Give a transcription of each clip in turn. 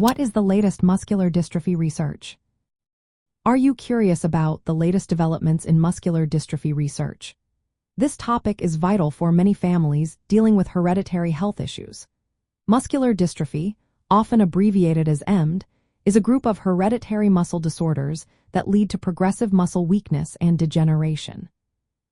What is the latest muscular dystrophy research? Are you curious about the latest developments in muscular dystrophy research? This topic is vital for many families dealing with hereditary health issues. Muscular dystrophy, often abbreviated as MD, is a group of hereditary muscle disorders that lead to progressive muscle weakness and degeneration.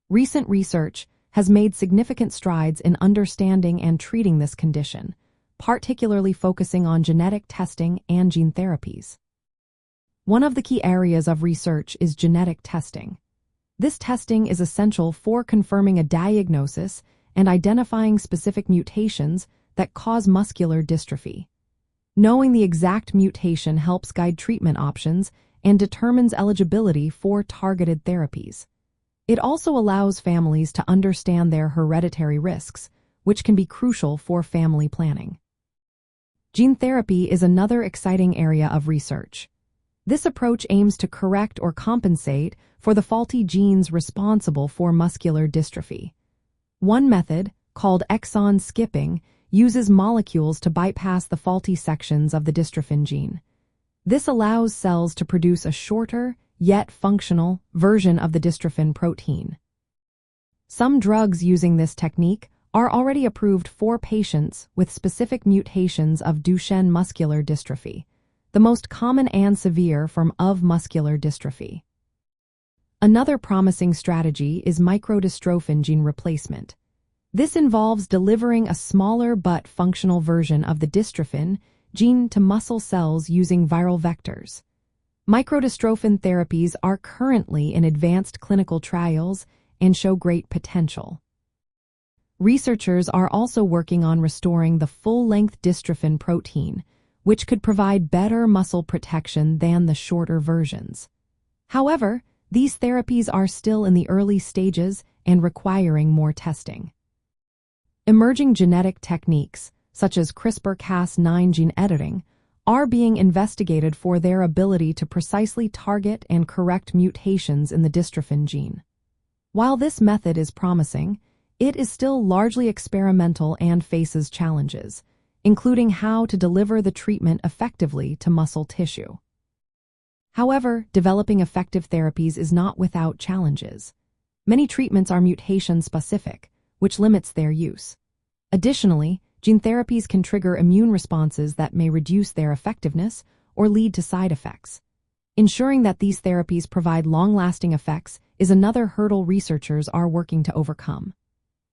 Recent research has made significant strides in understanding and treating this condition, particularly focusing on genetic testing and gene therapies. One of the key areas of research is genetic testing. This testing is essential for confirming a diagnosis and identifying specific mutations that cause muscular dystrophy. Knowing the exact mutation helps guide treatment options and determines eligibility for targeted therapies. It also allows families to understand their hereditary risks, which can be crucial for family planning. Gene therapy is another exciting area of research. This approach aims to correct or compensate for the faulty genes responsible for muscular dystrophy. One method, called exon skipping, uses molecules to bypass the faulty sections of the dystrophin gene. This allows cells to produce a shorter, yet functional, version of the dystrophin protein. Some drugs using this technique are already approved for patients with specific mutations of Duchenne muscular dystrophy, the most common and severe form of muscular dystrophy. Another promising strategy is microdystrophin gene replacement. This involves delivering a smaller but functional version of the dystrophin gene to muscle cells using viral vectors. Microdystrophin therapies are currently in advanced clinical trials and show great potential. Researchers are also working on restoring the full-length dystrophin protein, which could provide better muscle protection than the shorter versions. However, these therapies are still in the early stages and requiring more testing. Emerging genetic techniques, such as CRISPR-Cas9 gene editing, are being investigated for their ability to precisely target and correct mutations in the dystrophin gene. While this method is promising, it is still largely experimental and faces challenges, including how to deliver the treatment effectively to muscle tissue. However, developing effective therapies is not without challenges. Many treatments are mutation-specific, which limits their use. Additionally, gene therapies can trigger immune responses that may reduce their effectiveness or lead to side effects. Ensuring that these therapies provide long-lasting effects is another hurdle researchers are working to overcome.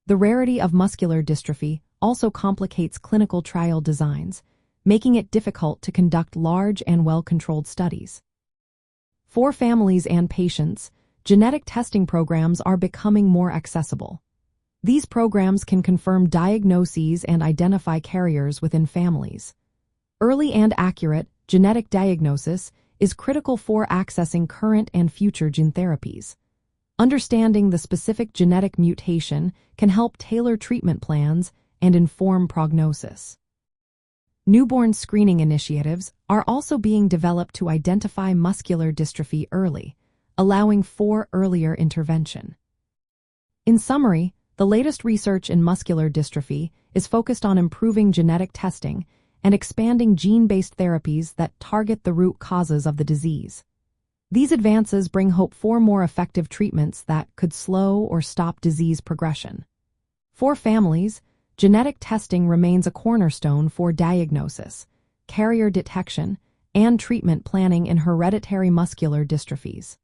The rarity of muscular dystrophy also complicates clinical trial designs, making it difficult to conduct large and well-controlled studies. For families and patients, genetic testing programs are becoming more accessible. These programs can confirm diagnoses and identify carriers within families. Early and accurate genetic diagnosis is critical for accessing current and future gene therapies. Understanding the specific genetic mutation can help tailor treatment plans and inform prognosis. Newborn screening initiatives are also being developed to identify muscular dystrophy early, allowing for earlier intervention. In summary, the latest research in muscular dystrophy is focused on improving genetic testing and expanding gene-based therapies that target the root causes of the disease. These advances bring hope for more effective treatments that could slow or stop disease progression. For families, genetic testing remains a cornerstone for diagnosis, carrier detection, and treatment planning in hereditary muscular dystrophies.